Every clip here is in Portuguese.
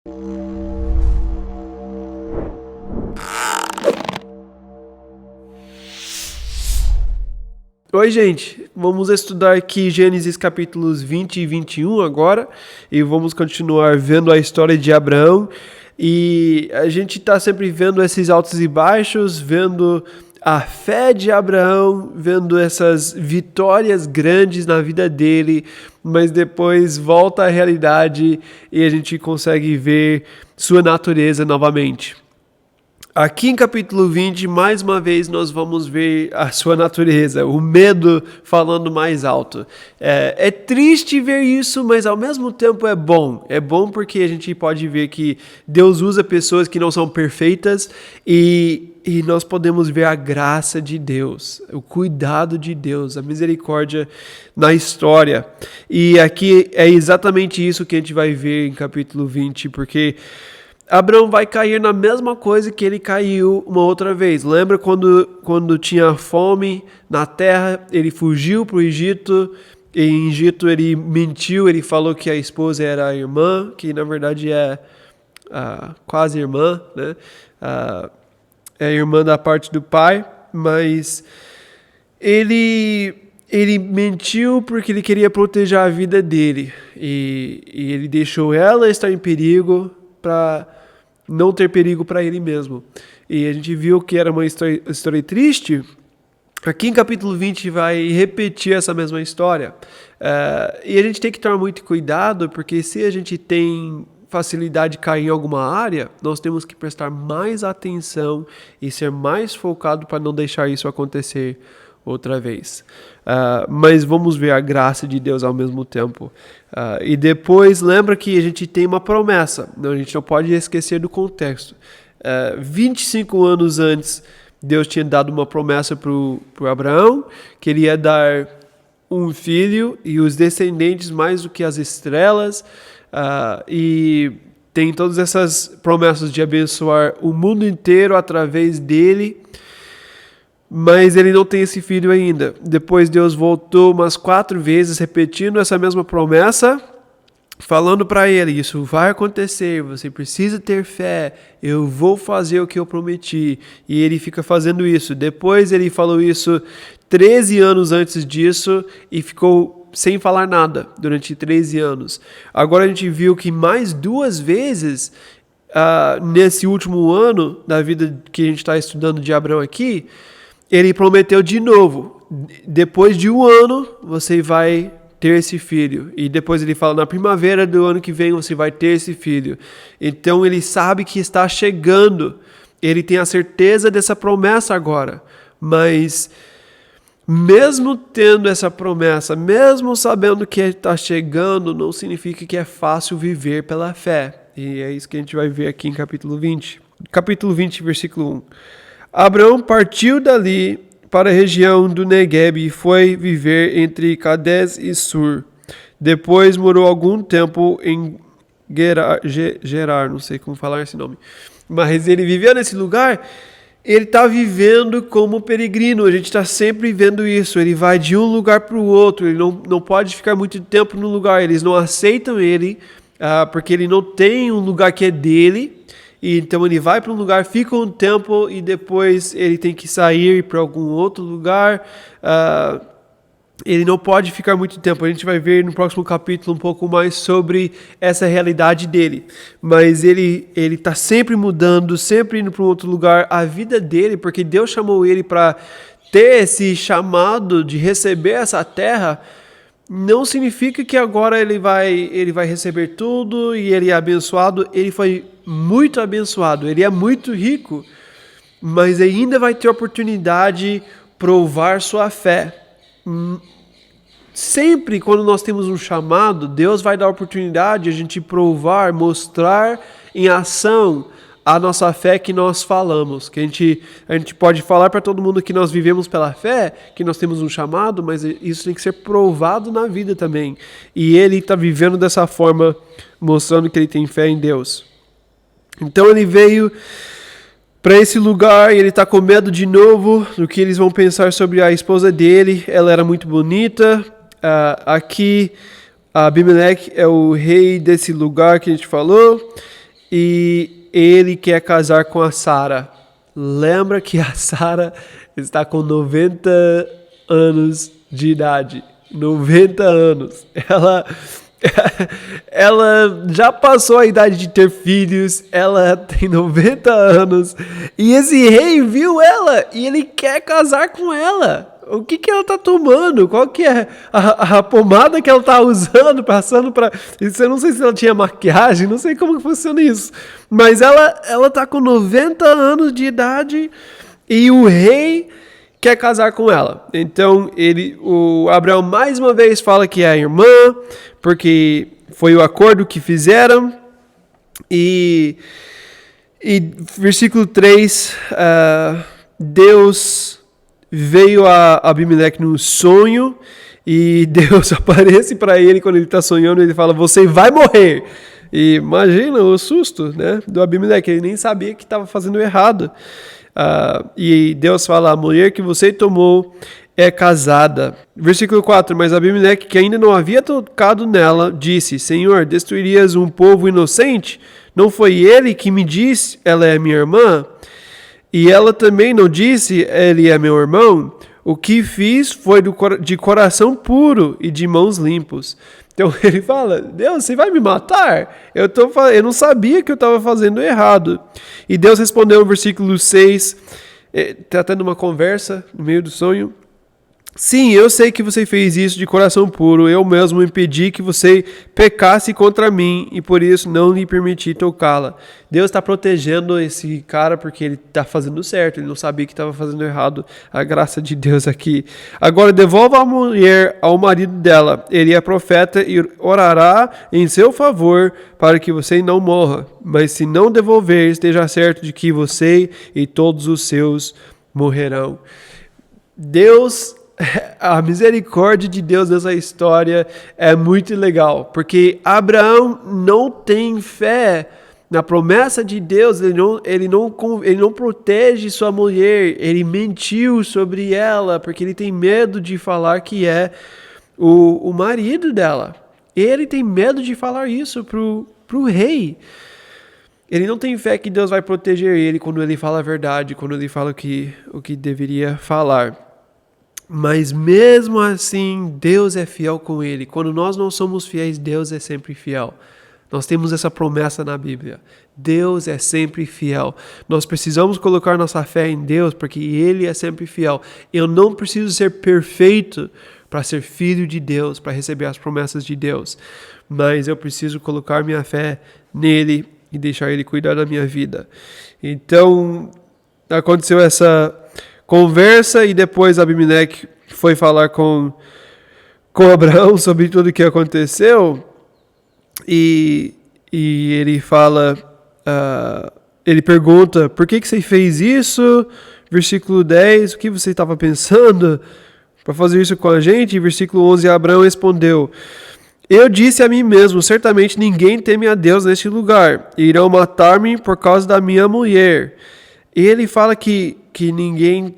Oi, gente, vamos estudar aqui Gênesis capítulos 20 e 21 agora, e vamos continuar vendo a história de Abraão, e a gente está sempre vendo esses altos e baixos, vendo a fé de Abraão, vendo essas vitórias grandes na vida dele, mas depois volta à realidade e a gente consegue ver sua natureza novamente. Aqui em capítulo 20, mais uma vez, nós vamos ver a sua natureza, o medo falando mais alto. É triste ver isso, mas ao mesmo tempo é bom. É bom porque a gente pode ver que Deus usa pessoas que não são perfeitas e nós podemos ver a graça de Deus, o cuidado de Deus, a misericórdia na história. E aqui é exatamente isso que a gente vai ver em capítulo 20, porque Abraão vai cair na mesma coisa que ele caiu uma outra vez. Lembra quando tinha fome na terra, ele fugiu para o Egito, e em Egito ele mentiu, ele falou que a esposa era a irmã, que na verdade é quase irmã, né? É irmã da parte do pai, mas ele mentiu porque ele queria proteger a vida dele, e ele deixou ela estar em perigo para não ter perigo para ele mesmo. E a gente viu que era uma história triste. Aqui em capítulo 20 vai repetir essa mesma história. E a gente tem que tomar muito cuidado, porque se a gente tem facilidade de cair em alguma área, nós temos que prestar mais atenção e ser mais focado para não deixar isso acontecer outra vez. Mas vamos ver a graça de Deus ao mesmo tempo. E depois, lembra que a gente tem uma promessa. A gente não pode esquecer do contexto. 25 anos antes, Deus tinha dado uma promessa para o Abraão, que ele ia dar um filho e os descendentes mais do que as estrelas. E tem todas essas promessas de abençoar o mundo inteiro através dele. Mas ele não tem esse filho ainda. Depois Deus voltou umas 4 vezes repetindo essa mesma promessa, falando para ele, isso vai acontecer, você precisa ter fé, eu vou fazer o que eu prometi. E ele fica fazendo isso. Depois ele falou isso 13 anos antes disso e ficou sem falar nada durante 13 anos. Agora a gente viu que mais 2 vezes, nesse último ano da vida que a gente está estudando de Abraão aqui, ele prometeu de novo, depois de 1 ano, você vai ter esse filho. E depois ele fala, na primavera do ano que vem, você vai ter esse filho. Então ele sabe que está chegando. Ele tem a certeza dessa promessa agora. Mas, mesmo tendo essa promessa, mesmo sabendo que está chegando, não significa que é fácil viver pela fé. E é isso que a gente vai ver aqui em capítulo 20. Capítulo 20, versículo 1. Abraão partiu dali para a região do Negueb e foi viver entre Cades e Sur. Depois morou algum tempo em Gerar, não sei como falar esse nome. Mas ele viveu nesse lugar, ele está vivendo como peregrino, a gente está sempre vendo isso. Ele vai de um lugar para o outro, ele não pode ficar muito tempo no lugar, eles não aceitam ele, porque ele não tem um lugar que é dele. E então ele vai para um lugar, fica um tempo e depois ele tem que sair para algum outro lugar. Ele não pode ficar muito tempo. A gente vai ver no próximo capítulo um pouco mais sobre essa realidade dele. Mas ele está sempre mudando, sempre indo para um outro lugar. A vida dele, porque Deus chamou ele para ter esse chamado de receber essa terra, não significa que agora ele vai receber tudo e ele é abençoado. Ele foi muito abençoado, ele é muito rico, mas ainda vai ter oportunidade de provar sua fé. Sempre quando nós temos um chamado, Deus vai dar oportunidade de a gente provar, mostrar em ação a nossa fé que nós falamos, que a gente pode falar para todo mundo que nós vivemos pela fé, que nós temos um chamado, mas isso tem que ser provado na vida também. E ele está vivendo dessa forma, mostrando que ele tem fé em Deus. Então ele veio para esse lugar e ele está com medo de novo do que eles vão pensar sobre a esposa dele. Ela era muito bonita. Aqui Abimeleque é o rei desse lugar que a gente falou. e ele quer casar com a Sara. Lembra que a Sara está com 90 anos de idade. 90 anos. Ela já passou a idade de ter filhos, ela tem 90 anos, e esse rei viu ela, e ele quer casar com ela. O que ela tá tomando? Qual que é a pomada que ela tá usando, passando para... Eu não sei se ela tinha maquiagem, não sei como que funciona isso, mas ela tá com 90 anos de idade, e o rei quer casar com ela. Então, o Abraão mais uma vez fala que é a irmã, porque foi o acordo que fizeram. E versículo 3, Deus veio a Abimeleque num sonho, e Deus aparece para ele quando ele está sonhando, ele fala, você vai morrer. E imagina o susto, né, do Abimeleque, ele nem sabia que estava fazendo errado. E Deus fala, a mulher que você tomou é casada. Versículo 4, mas Abimeleque, que ainda não havia tocado nela, disse, Senhor, destruirias um povo inocente? Não foi ele que me disse, ela é minha irmã? E ela também não disse, ele é meu irmão? O que fiz foi de coração puro e de mãos limpas. Então ele fala, Deus, você vai me matar? Eu não sabia que eu estava fazendo errado. E Deus respondeu no versículo 6, tratando uma conversa no meio do sonho. Sim, eu sei que você fez isso de coração puro. Eu mesmo impedi que você pecasse contra mim e por isso não lhe permiti tocá-la. Deus está protegendo esse cara porque ele está fazendo certo. Ele não sabia que estava fazendo errado. A graça de Deus aqui. Agora devolva a mulher ao marido dela. Ele é profeta e orará em seu favor para que você não morra. Mas se não devolver, esteja certo de que você e todos os seus morrerão. A misericórdia de Deus nessa história é muito legal, porque Abraão não tem fé na promessa de Deus, ele não protege sua mulher, ele mentiu sobre ela, porque ele tem medo de falar que é o marido dela. Ele tem medo de falar isso pro rei. Ele não tem fé que Deus vai proteger ele quando ele fala a verdade, quando ele fala o que deveria falar. Mas mesmo assim, Deus é fiel com ele. Quando nós não somos fiéis, Deus é sempre fiel. Nós temos essa promessa na Bíblia. Deus é sempre fiel. Nós precisamos colocar nossa fé em Deus, porque Ele é sempre fiel. Eu não preciso ser perfeito para ser filho de Deus, para receber as promessas de Deus. Mas eu preciso colocar minha fé nele e deixar Ele cuidar da minha vida. Então, aconteceu essa conversa e depois Abimeleque foi falar com Abraão sobre tudo o que aconteceu e ele fala, ele pergunta, por que você fez isso? Versículo 10, o que você estava pensando para fazer isso com a gente? Versículo 11, Abraão respondeu, eu disse a mim mesmo, certamente ninguém teme a Deus neste lugar, irão matar-me por causa da minha mulher. E ele fala que ninguém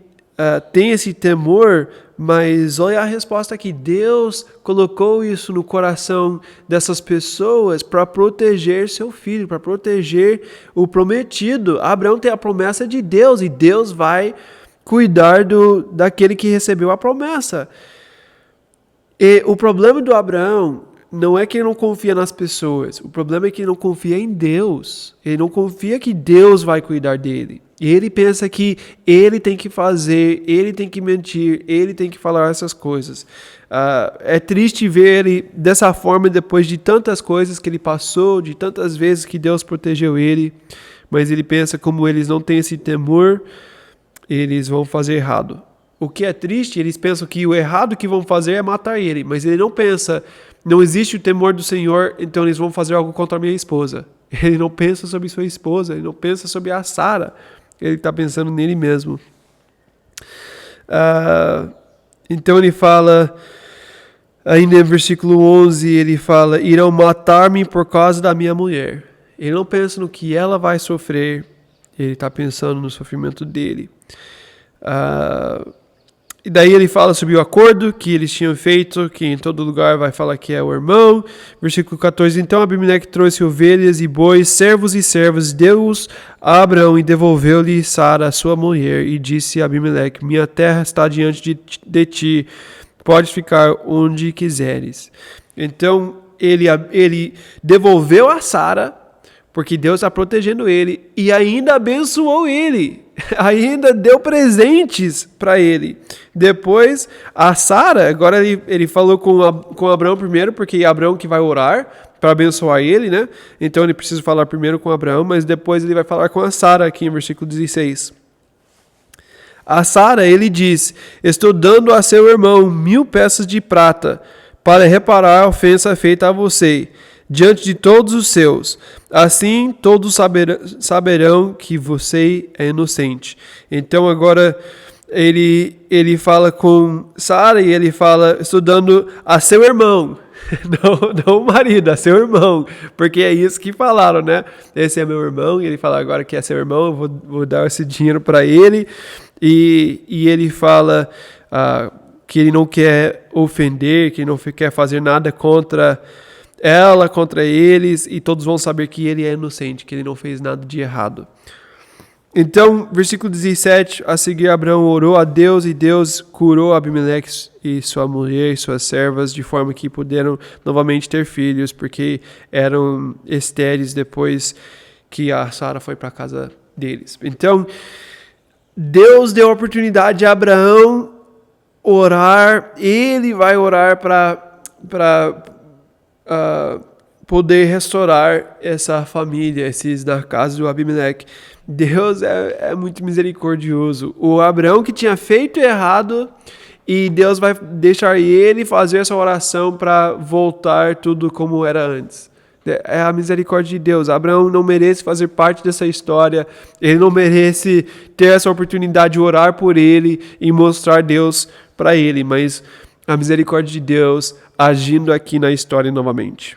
tem esse temor, mas olha a resposta aqui. Deus colocou isso no coração dessas pessoas para proteger seu filho, para proteger o prometido. Abraão tem a promessa de Deus e Deus vai cuidar daquele que recebeu a promessa. E o problema do Abraão não é que ele não confia nas pessoas, o problema é que ele não confia em Deus. Ele não confia que Deus vai cuidar dele. Ele pensa que ele tem que fazer, ele tem que mentir, ele tem que falar essas coisas. É triste ver ele dessa forma depois de tantas coisas que ele passou, de tantas vezes que Deus protegeu ele, mas ele pensa como eles não têm esse temor, eles vão fazer errado. O que é triste, eles pensam que o errado que vão fazer é matar ele, mas ele não pensa, não existe o temor do Senhor, então eles vão fazer algo contra a minha esposa. Ele não pensa sobre sua esposa, ele não pensa sobre a Sara. Ele está pensando nele mesmo. Então ele fala, ainda em versículo 11, ele fala, irão matar-me por causa da minha mulher. Ele não pensa no que ela vai sofrer, ele está pensando no sofrimento dele. E daí ele fala sobre o acordo que eles tinham feito, que em todo lugar vai falar que é o irmão. Versículo 14, então Abimeleque trouxe ovelhas e bois, servos e servas, deu-os a Abrão e devolveu-lhe Sara, sua mulher, e disse a Abimeleque, minha terra está diante de ti, podes ficar onde quiseres. Então ele devolveu a Sara, porque Deus está protegendo ele, e ainda abençoou ele, ainda deu presentes para ele. Depois, a Sara, agora ele falou com Abraão primeiro, porque é Abraão que vai orar para abençoar ele, né? Então ele precisa falar primeiro com Abraão, mas depois ele vai falar com a Sara, aqui em versículo 16. A Sara, ele diz, estou dando a seu irmão 1000 peças de prata, para reparar a ofensa feita a você, diante de todos os seus. Assim todos saberão que você é inocente. Então agora ele fala com Sara e ele fala, estou dando a seu irmão, não o marido, a seu irmão, porque é isso que falaram, né? Esse é meu irmão, e ele fala agora que é seu irmão, eu vou dar esse dinheiro para ele, e ele fala que ele não quer ofender, que não quer fazer nada contra ela, contra eles, e todos vão saber que ele é inocente, que ele não fez nada de errado. Então, versículo 17, a seguir Abraão orou a Deus, e Deus curou Abimeleque e sua mulher e suas servas, de forma que puderam novamente ter filhos, porque eram estéreis depois que a Sara foi para a casa deles. Então, Deus deu a oportunidade a Abraão orar, ele vai orar para poder restaurar essa família, esses da casa do Abimeleque. Deus é muito misericordioso. O Abraão que tinha feito errado, e Deus vai deixar ele fazer essa oração para voltar tudo como era antes. É a misericórdia de Deus. Abraão não merece fazer parte dessa história, ele não merece ter essa oportunidade de orar por ele e mostrar Deus para ele, mas a misericórdia de Deus agindo aqui na história novamente.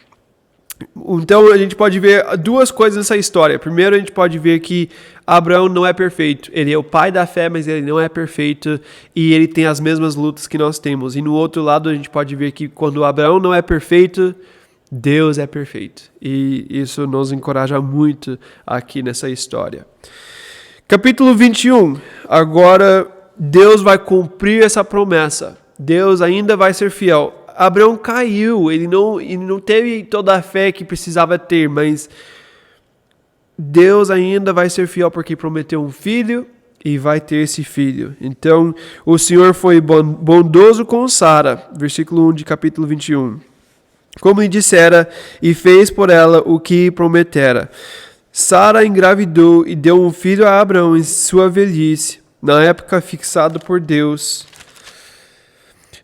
Então a gente pode ver duas coisas nessa história. Primeiro, a gente pode ver que Abraão não é perfeito. Ele é o pai da fé, mas ele não é perfeito, e ele tem as mesmas lutas que nós temos. E no outro lado, a gente pode ver que quando Abraão não é perfeito, Deus é perfeito. E isso nos encoraja muito aqui nessa história. Capítulo 21. Agora Deus vai cumprir essa promessa. Deus ainda vai ser fiel. Abraão caiu, ele não teve toda a fé que precisava ter, mas Deus ainda vai ser fiel porque prometeu um filho e vai ter esse filho. Então, o Senhor foi bondoso com Sara, versículo 1 de capítulo 21. Como lhe dissera, e fez por ela o que prometera. Sara engravidou e deu um filho a Abraão em sua velhice, na época fixada por Deus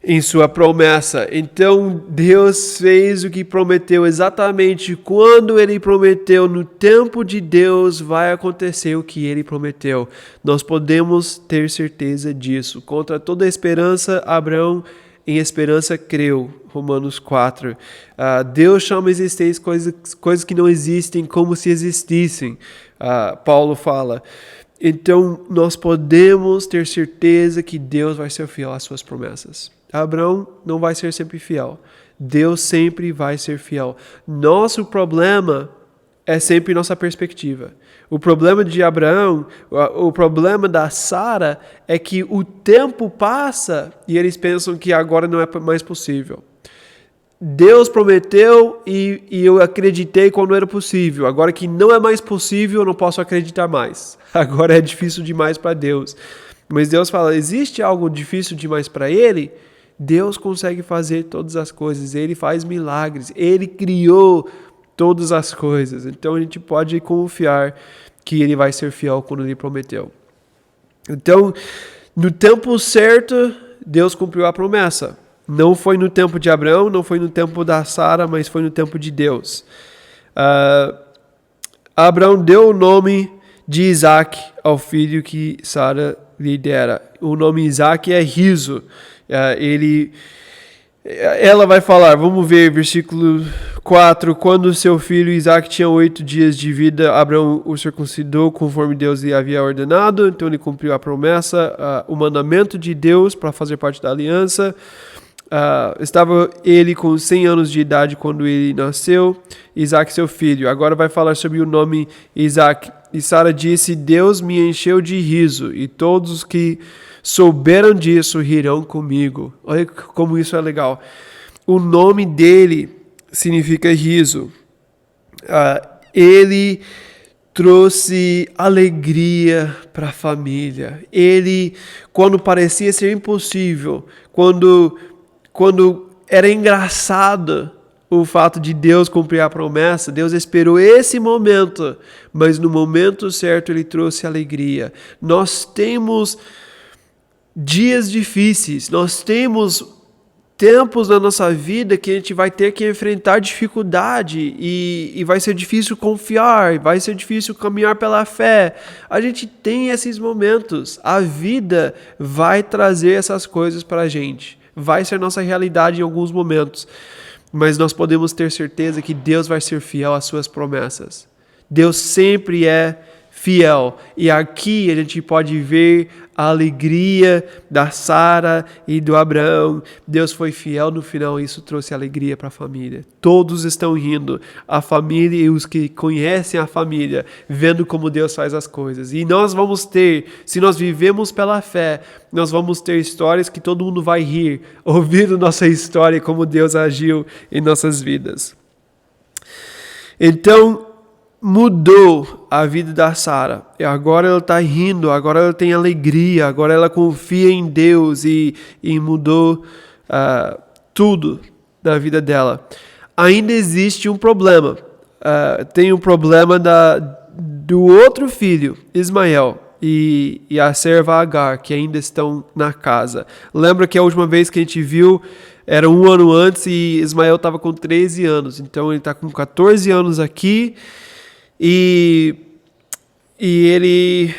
em sua promessa. Então Deus fez o que prometeu exatamente quando ele prometeu. No tempo de Deus vai acontecer o que ele prometeu. Nós podemos ter certeza disso. Contra toda esperança, Abraão em esperança creu. Romanos 4. Deus chama existência coisas que não existem como se existissem. Paulo fala. Então nós podemos ter certeza que Deus vai ser fiel às suas promessas. Abraão não vai ser sempre fiel. Deus sempre vai ser fiel. Nosso problema é sempre nossa perspectiva. O problema de Abraão, o problema da Sara é que o tempo passa e eles pensam que agora não é mais possível. Deus prometeu e eu acreditei quando era possível. Agora que não é mais possível, eu não posso acreditar mais. Agora é difícil demais para Deus. Mas Deus fala, existe algo difícil demais para Ele? Deus consegue fazer todas as coisas, Ele faz milagres, Ele criou todas as coisas. Então a gente pode confiar que Ele vai ser fiel quando Ele prometeu. Então, no tempo certo, Deus cumpriu a promessa. Não foi no tempo de Abraão, não foi no tempo da Sara, mas foi no tempo de Deus. Abraão deu o nome de Isaac ao filho que Sara lhe dera. O nome Isaac é riso. Ele ela vai falar, vamos ver, versículo 4, quando seu filho Isaac tinha 8 dias de vida, Abraão o circuncidou conforme Deus lhe havia ordenado, então ele cumpriu a promessa, o mandamento de Deus para fazer parte da aliança. Estava ele com 100 anos de idade quando ele nasceu, Isaac seu filho. Agora vai falar sobre o nome Isaac. E Sara disse, Deus me encheu de riso, e todos os que souberam disso rirão comigo. Olha como isso é legal. O nome dele significa riso. Ele trouxe alegria para a família. Ele, quando parecia ser impossível, quando era engraçado o fato de Deus cumprir a promessa, Deus esperou esse momento, mas no momento certo ele trouxe alegria. Nós temos dias difíceis, nós temos tempos na nossa vida que a gente vai ter que enfrentar dificuldade e vai ser difícil confiar, vai ser difícil caminhar pela fé. A gente tem esses momentos, a vida vai trazer essas coisas para a gente, vai ser nossa realidade em alguns momentos, mas nós podemos ter certeza que Deus vai ser fiel às suas promessas. Deus sempre é fiel. E aqui a gente pode ver a alegria da Sara e do Abraão. Deus foi fiel no final e isso trouxe alegria para a família. Todos estão rindo. A família e os que conhecem a família, vendo como Deus faz as coisas. E nós vamos ter, se nós vivemos pela fé, nós vamos ter histórias que todo mundo vai rir, ouvindo nossa história e como Deus agiu em nossas vidas. Então, mudou a vida da Sara. Agora ela está rindo, agora ela tem alegria, agora ela confia em Deus e mudou tudo na vida dela. Ainda existe um problema. Tem um problema do outro filho, Ismael, e a serva Agar, que ainda estão na casa. Lembra que a última vez que a gente viu era 1 ano antes e Ismael estava com 13 anos. Então ele está com 14 anos aqui. E ele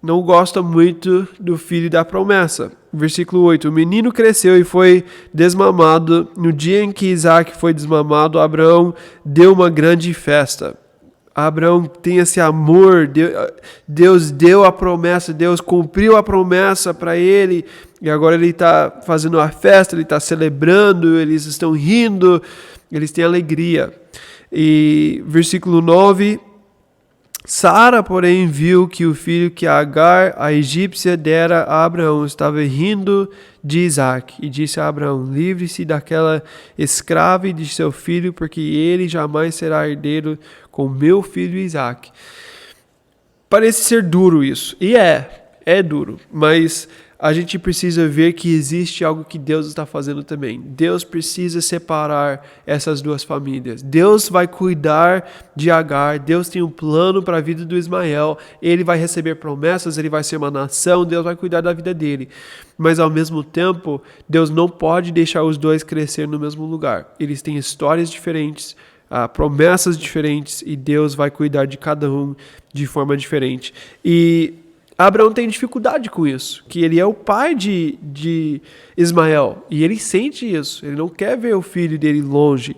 não gosta muito do filho da promessa. Versículo 8. O menino cresceu e foi desmamado. No dia em que Isaac foi desmamado, Abraão deu uma grande festa. Abraão tem esse amor. Deus deu a promessa. Deus cumpriu a promessa para ele. E agora ele está fazendo uma festa. Ele está celebrando. Eles estão rindo. Eles têm alegria. E versículo 9. Sara, porém, viu que o filho que Agar, a egípcia, dera a Abraão estava rindo de Isaac, e disse a Abraão, livre-se daquela escrava e de seu filho, porque ele jamais será herdeiro com meu filho Isaac. Parece ser duro isso, e é duro, mas a gente precisa ver que existe algo que Deus está fazendo também. Deus precisa separar essas duas famílias. Deus vai cuidar de Agar. Deus tem um plano para a vida do Ismael. Ele vai receber promessas, ele vai ser uma nação. Deus vai cuidar da vida dele. Mas ao mesmo tempo, Deus não pode deixar os dois crescer no mesmo lugar. Eles têm histórias diferentes, promessas diferentes, e Deus vai cuidar de cada um de forma diferente. E Abraão tem dificuldade com isso, que ele é o pai de Ismael, e ele sente isso, ele não quer ver o filho dele longe.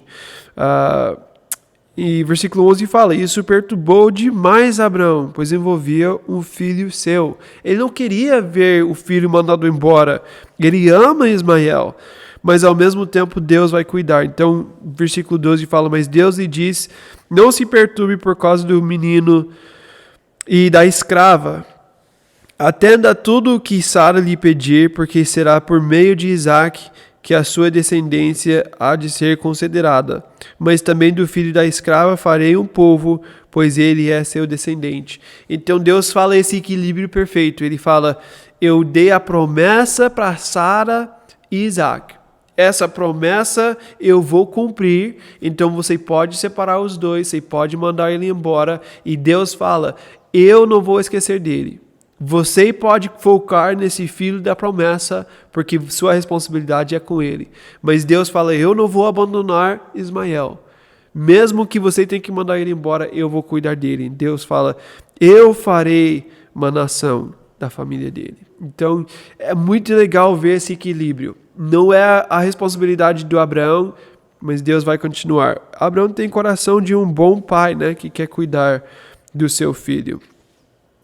E versículo 11 fala, isso perturbou demais Abraão, pois envolvia um filho seu. Ele não queria ver o filho mandado embora, ele ama Ismael, mas ao mesmo tempo Deus vai cuidar. Então, versículo 12 fala, mas Deus lhe diz, não se perturbe por causa do menino e da escrava. Atenda tudo o que Sara lhe pedir, porque será por meio de Isaac que a sua descendência há de ser considerada. Mas também do filho da escrava farei um povo, pois ele é seu descendente. Então Deus fala esse equilíbrio perfeito. Ele fala, eu dei a promessa para Sara e Isaac. Essa promessa eu vou cumprir, então você pode separar os dois, você pode mandar ele embora. E Deus fala, eu não vou esquecer dele. Você pode focar nesse filho da promessa, porque sua responsabilidade é com ele. Mas Deus fala, eu não vou abandonar Ismael. Mesmo que você tenha que mandar ele embora, eu vou cuidar dele. Deus fala, eu farei uma nação da família dele. Então, é muito legal ver esse equilíbrio. não é a responsabilidade do Abraão, mas Deus vai continuar. Abraão tem coração de um bom pai, né, que quer cuidar do seu filho.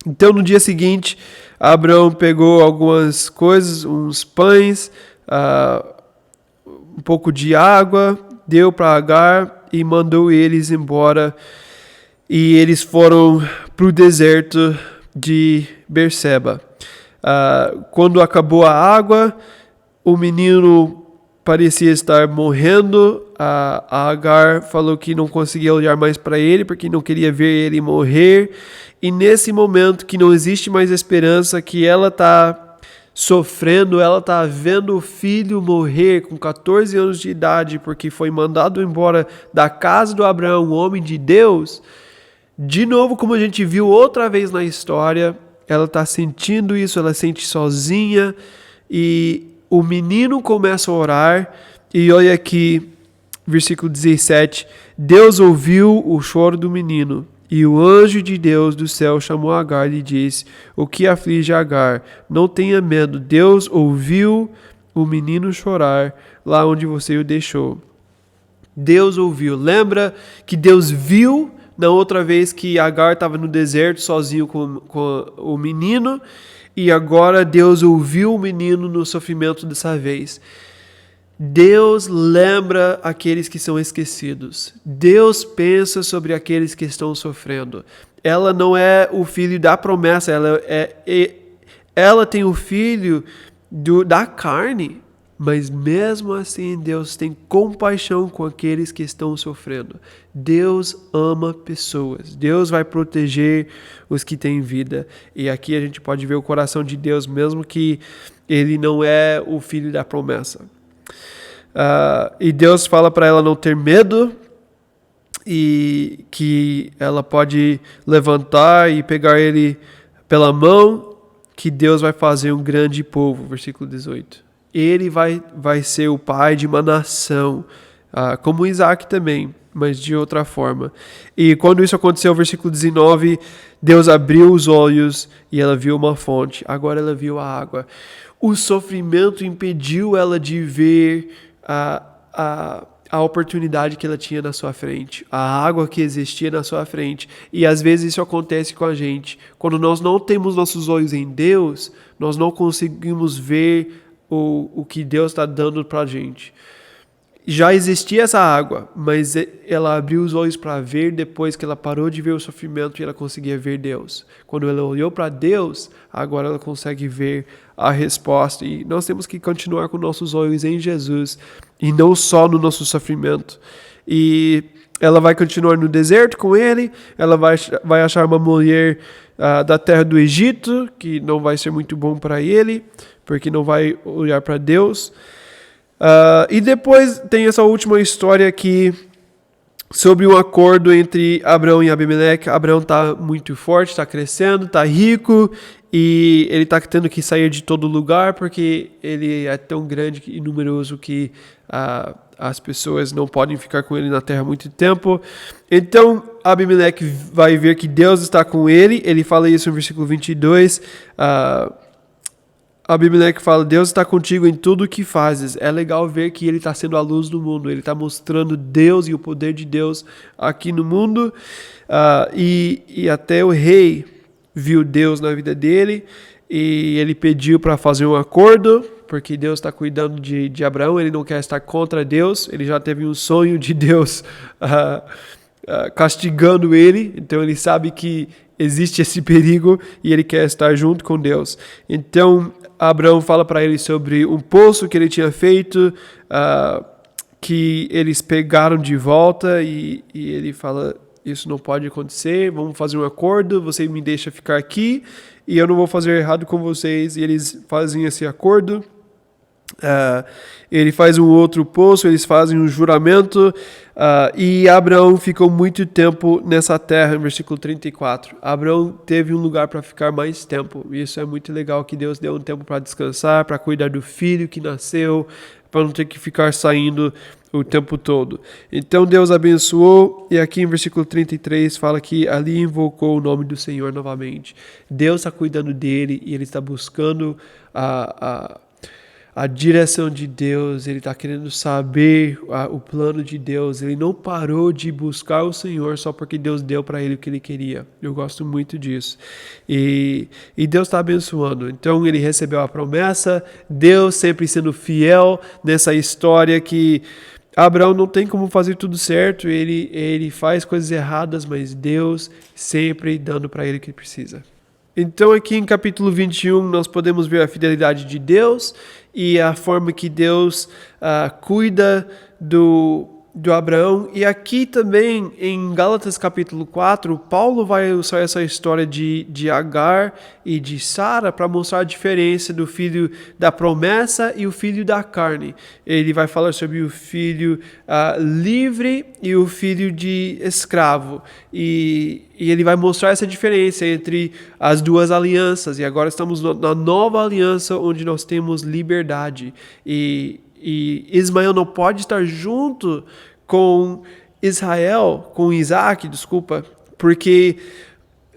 Então, no dia seguinte, Abraão pegou algumas coisas, uns pães, um pouco de água, deu para Agar e mandou eles embora. E eles foram para o deserto de Berseba. Quando acabou a água, o menino parecia estar morrendo. A Agar falou que não conseguia olhar mais para ele porque não queria ver ele morrer. E nesse momento que não existe mais esperança, que ela está sofrendo, ela está vendo o filho morrer com 14 anos de idade porque foi mandado embora da casa do Abraão, um homem de Deus. De novo, como a gente viu outra vez na história, ela está sentindo isso, ela sente sozinha e o menino começa a orar e olha aqui, versículo 17, Deus ouviu o choro do menino e o anjo de Deus do céu chamou Agar e lhe disse, o que aflige Agar? Não tenha medo, Deus ouviu o menino chorar lá onde você o deixou. Deus ouviu, lembra que Deus viu na outra vez que Agar estava no deserto sozinho com o menino, e agora Deus ouviu o menino no sofrimento dessa vez. Deus lembra aqueles que são esquecidos. Deus pensa sobre aqueles que estão sofrendo. Ela não é o filho da promessa, ela tem o filho da carne. Mas mesmo assim, Deus tem compaixão com aqueles que estão sofrendo. Deus ama pessoas. Deus vai proteger os que têm vida. E aqui a gente pode ver o coração de Deus, mesmo que ele não é o filho da promessa. E Deus fala para ela não ter medo e que ela pode levantar e pegar ele pela mão, que Deus vai fazer um grande povo. Versículo 18. Ele vai ser o pai de uma nação, como Isaac também, mas de outra forma. E quando isso aconteceu, versículo 19, Deus abriu os olhos e ela viu uma fonte. Agora ela viu a água. O sofrimento impediu ela de ver a oportunidade que ela tinha na sua frente, a água que existia na sua frente. E às vezes isso acontece com a gente. Quando nós não temos nossos olhos em Deus, nós não conseguimos ver o que Deus está dando para a gente. Já existia essa água, mas ela abriu os olhos para ver depois que ela parou de ver o sofrimento e ela conseguia ver Deus. Quando ela olhou para Deus, agora ela consegue ver a resposta. E nós temos que continuar com nossos olhos em Jesus e não só no nosso sofrimento. E ela vai continuar no deserto com ele, ela vai achar uma mulher da terra do Egito, que não vai ser muito bom para ele, porque não vai olhar para Deus. E depois tem essa última história aqui sobre um acordo entre Abraão e Abimeleque. Abraão está muito forte, está crescendo, está rico, e ele está tendo que sair de todo lugar porque ele é tão grande e numeroso que as pessoas não podem ficar com ele na terra muito tempo. Então Abimeleque vai ver que Deus está com ele. Ele fala isso no versículo 22. Abimeleque fala, Deus está contigo em tudo o que fazes. É legal ver que ele está sendo a luz do mundo. Ele está mostrando Deus e o poder de Deus aqui no mundo. E até o rei viu Deus na vida dele. E ele pediu para fazer um acordo, porque Deus está cuidando de Abraão. Ele não quer estar contra Deus. Ele já teve um sonho de Deus castigando ele. Então ele sabe que existe esse perigo e ele quer estar junto com Deus. Então Abraão fala para ele sobre um poço que ele tinha feito, que eles pegaram de volta, e ele fala, isso não pode acontecer, vamos fazer um acordo, você me deixa ficar aqui e eu não vou fazer errado com vocês. E eles fazem esse acordo. Ele faz um outro poço, eles fazem um juramento, e Abraão ficou muito tempo nessa terra. Em versículo 34, Abraão teve um lugar para ficar mais tempo. Isso é muito legal, que Deus deu um tempo para descansar, para cuidar do filho que nasceu, para não ter que ficar saindo o tempo todo. Então Deus abençoou, e aqui em versículo 33 fala que ali invocou o nome do Senhor novamente. Deus está cuidando dele e ele está buscando a direção de Deus, ele está querendo saber o plano de Deus. Ele não parou de buscar o Senhor só porque Deus deu para ele o que ele queria. Eu gosto muito disso. E Deus está abençoando. Então ele recebeu a promessa, Deus sempre sendo fiel nessa história que Abraão não tem como fazer tudo certo, ele faz coisas erradas, mas Deus sempre dando para ele o que ele precisa. Então aqui em capítulo 21 nós podemos ver a fidelidade de Deus e a forma que Deus cuida do Abraão. E aqui também em Gálatas capítulo 4, Paulo vai usar essa história de Agar e de Sara para mostrar a diferença do filho da promessa e o filho da carne. Ele vai falar sobre o filho livre e o filho de escravo. E ele vai mostrar essa diferença entre as duas alianças. E agora estamos na nova aliança onde nós temos liberdade. E Ismael não pode estar junto com Isaac, porque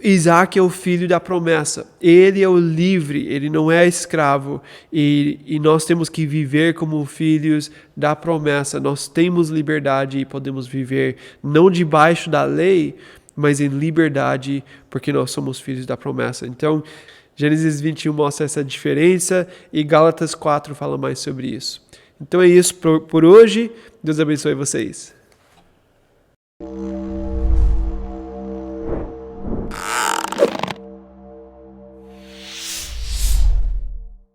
Isaac é o filho da promessa. Ele é o livre, ele não é escravo. E nós temos que viver como filhos da promessa. Nós temos liberdade e podemos viver não debaixo da lei, mas em liberdade, porque nós somos filhos da promessa. Então, Gênesis 21 mostra essa diferença e Gálatas 4 fala mais sobre isso. Então é isso por hoje. Deus abençoe vocês.